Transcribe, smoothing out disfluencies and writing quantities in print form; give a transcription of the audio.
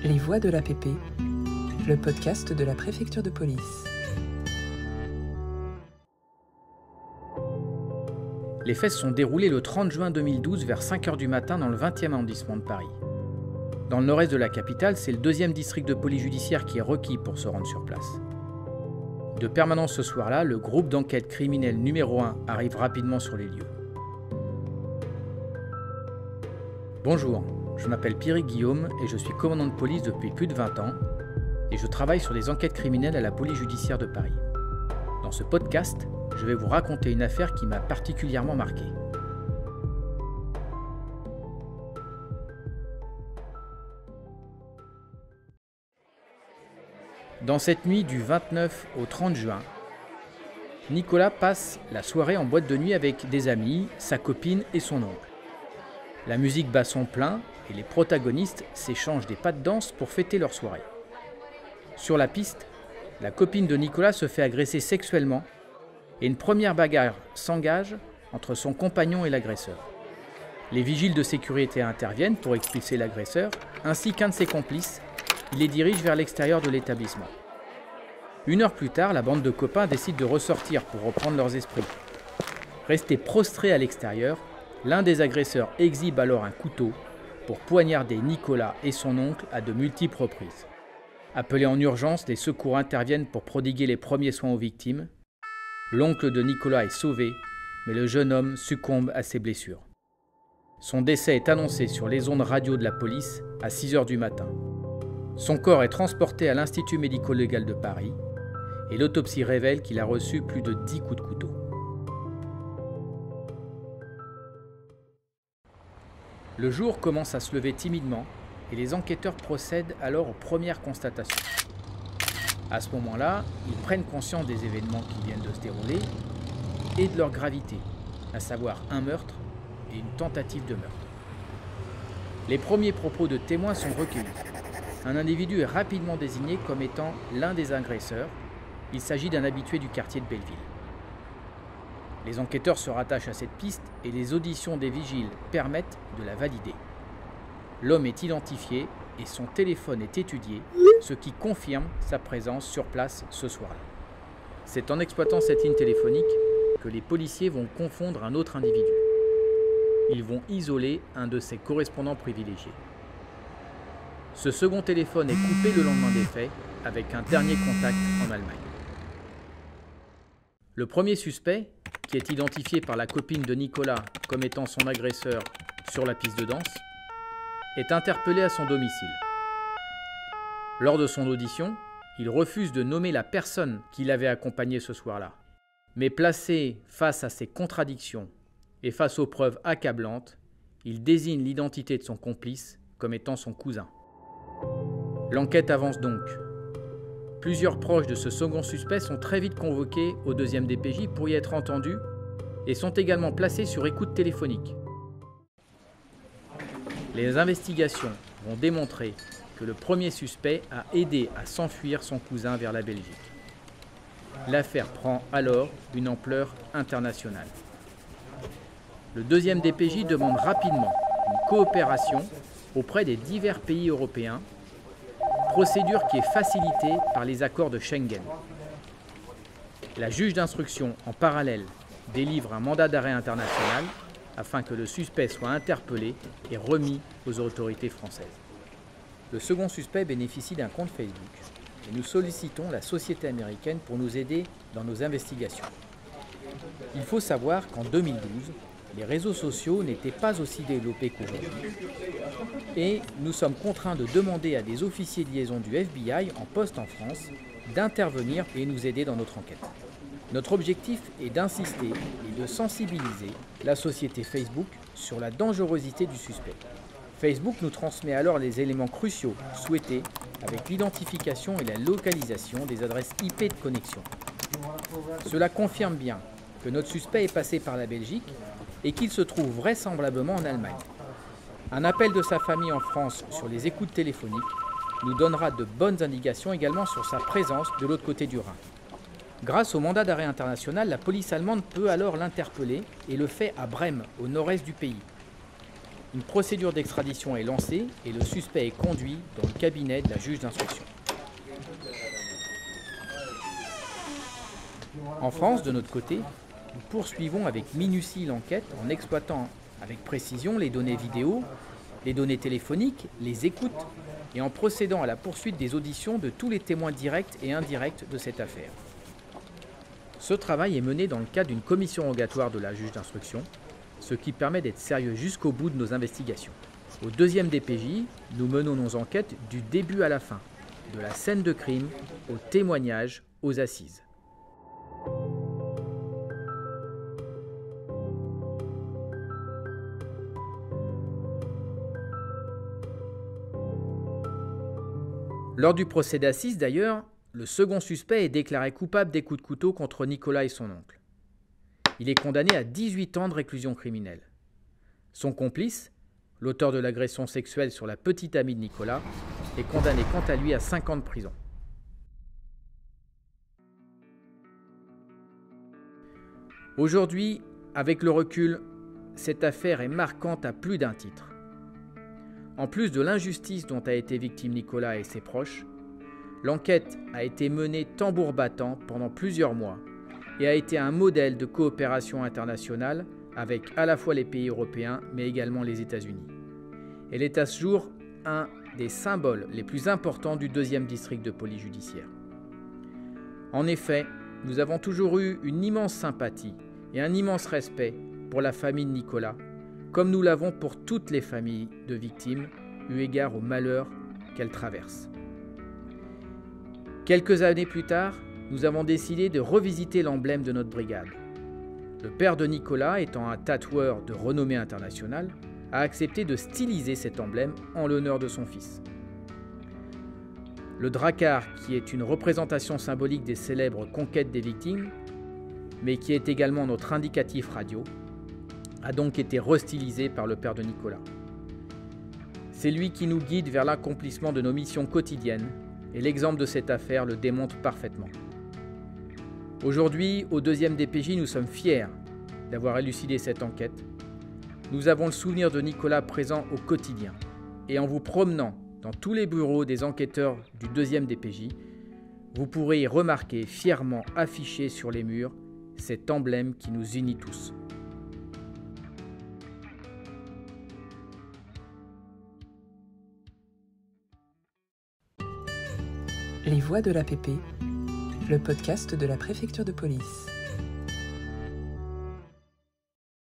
Les Voix de l'APP, le podcast de la préfecture de police. Les faits se sont déroulés le 30 juin 2012 vers 5h du matin dans le 20e arrondissement de Paris. Dans le nord-est de la capitale, c'est le 2e district de police judiciaire qui est requis pour se rendre sur place. De permanence ce soir-là, le groupe d'enquête criminelle numéro 1 arrive rapidement sur les lieux. Bonjour, je m'appelle Pierrick Guillaume et je suis commandant de police depuis plus de 20 ans et je travaille sur des enquêtes criminelles à la police judiciaire de Paris. Dans ce podcast, je vais vous raconter une affaire qui m'a particulièrement marqué. Dans cette nuit du 29 au 30 juin, Nicolas passe la soirée en boîte de nuit avec des amis, sa copine et son oncle. La musique bat son plein et les protagonistes s'échangent des pas de danse pour fêter leur soirée. Sur la piste, la copine de Nicolas se fait agresser sexuellement et une première bagarre s'engage entre son compagnon et l'agresseur. Les vigiles de sécurité interviennent pour expulser l'agresseur ainsi qu'un de ses complices. Il les dirige vers l'extérieur de l'établissement. 1 heure plus tard, la bande de copains décide de ressortir pour reprendre leurs esprits. Restés prostrés à l'extérieur, l'un des agresseurs exhibe alors un couteau pour poignarder Nicolas et son oncle à de multiples reprises. Appelés en urgence, les secours interviennent pour prodiguer les premiers soins aux victimes. L'oncle de Nicolas est sauvé, mais le jeune homme succombe à ses blessures. Son décès est annoncé sur les ondes radio de la police à 6h du matin. Son corps est transporté à l'Institut médico-légal de Paris et l'autopsie révèle qu'il a reçu plus de 10 coups de couteau. Le jour commence à se lever timidement et les enquêteurs procèdent alors aux premières constatations. À ce moment-là, ils prennent conscience des événements qui viennent de se dérouler et de leur gravité, à savoir un meurtre et une tentative de meurtre. Les premiers propos de témoins sont recueillis. Un individu est rapidement désigné comme étant l'un des agresseurs. Il s'agit d'un habitué du quartier de Belleville. Les enquêteurs se rattachent à cette piste et les auditions des vigiles permettent de la valider. L'homme est identifié et son téléphone est étudié, ce qui confirme sa présence sur place ce soir-là. C'est en exploitant cette ligne téléphonique que les policiers vont confondre un autre individu. Ils vont isoler un de ses correspondants privilégiés. Ce second téléphone est coupé le lendemain des faits avec un dernier contact en Allemagne. Le premier suspect, qui est identifié par la copine de Nicolas comme étant son agresseur sur la piste de danse, est interpellé à son domicile. Lors de son audition, il refuse de nommer la personne qui l'avait accompagné ce soir-là. Mais placé face à ces contradictions et face aux preuves accablantes, il désigne l'identité de son complice comme étant son cousin. L'enquête avance donc. Plusieurs proches de ce second suspect sont très vite convoqués au 2e DPJ pour y être entendus et sont également placés sur écoute téléphonique. Les investigations vont démontrer que le premier suspect a aidé à s'enfuir son cousin vers la Belgique. L'affaire prend alors une ampleur internationale. Le 2e DPJ demande rapidement une coopération auprès des divers pays européens, procédure qui est facilitée par les accords de Schengen. La juge d'instruction, en parallèle, délivre un mandat d'arrêt international afin que le suspect soit interpellé et remis aux autorités françaises. Le second suspect bénéficie d'un compte Facebook et nous sollicitons la société américaine pour nous aider dans nos investigations. Il faut savoir qu'en 2012, les réseaux sociaux n'étaient pas aussi développés qu'aujourd'hui et nous sommes contraints de demander à des officiers de liaison du FBI en poste en France d'intervenir et nous aider dans notre enquête. Notre objectif est d'insister et de sensibiliser la société Facebook sur la dangerosité du suspect. Facebook nous transmet alors les éléments cruciaux souhaités avec l'identification et la localisation des adresses IP de connexion. Cela confirme bien que notre suspect est passé par la Belgique et qu'il se trouve vraisemblablement en Allemagne. Un appel de sa famille en France sur les écoutes téléphoniques nous donnera de bonnes indications également sur sa présence de l'autre côté du Rhin. Grâce au mandat d'arrêt international, la police allemande peut alors l'interpeller et le fait à Brême, au nord-est du pays. Une procédure d'extradition est lancée et le suspect est conduit dans le cabinet de la juge d'instruction. En France, de notre côté, nous poursuivons avec minutie l'enquête en exploitant avec précision les données vidéo, les données téléphoniques, les écoutes et en procédant à la poursuite des auditions de tous les témoins directs et indirects de cette affaire. Ce travail est mené dans le cadre d'une commission rogatoire de la juge d'instruction, ce qui permet d'être sérieux jusqu'au bout de nos investigations. Au 2e DPJ, nous menons nos enquêtes du début à la fin, de la scène de crime au témoignage aux assises. Lors du procès d'assises, d'ailleurs, le second suspect est déclaré coupable des coups de couteau contre Nicolas et son oncle. Il est condamné à 18 ans de réclusion criminelle. Son complice, l'auteur de l'agression sexuelle sur la petite amie de Nicolas, est condamné quant à lui à 5 ans de prison. Aujourd'hui, avec le recul, cette affaire est marquante à plus d'un titre. En plus de l'injustice dont a été victime Nicolas et ses proches, l'enquête a été menée tambour battant pendant plusieurs mois et a été un modèle de coopération internationale avec à la fois les pays européens mais également les États-Unis. Elle est à ce jour un des symboles les plus importants du 2e district de police judiciaire. En effet, nous avons toujours eu une immense sympathie et un immense respect pour la famille de Nicolas, comme nous l'avons pour toutes les familles de victimes, eu égard au malheur qu'elles traversent. Quelques années plus tard, nous avons décidé de revisiter l'emblème de notre brigade. Le père de Nicolas, étant un tatoueur de renommée internationale, a accepté de styliser cet emblème en l'honneur de son fils. Le drakkar, qui est une représentation symbolique des célèbres conquêtes des victimes, mais qui est également notre indicatif radio, a donc été restylisé par le père de Nicolas. C'est lui qui nous guide vers l'accomplissement de nos missions quotidiennes, et l'exemple de cette affaire le démontre parfaitement. Aujourd'hui, au 2e DPJ, nous sommes fiers d'avoir élucidé cette enquête. Nous avons le souvenir de Nicolas présent au quotidien, et en vous promenant dans tous les bureaux des enquêteurs du 2e DPJ, vous pourrez y remarquer fièrement affiché sur les murs cet emblème qui nous unit tous. Les Voix de l'APP, le podcast de la préfecture de police.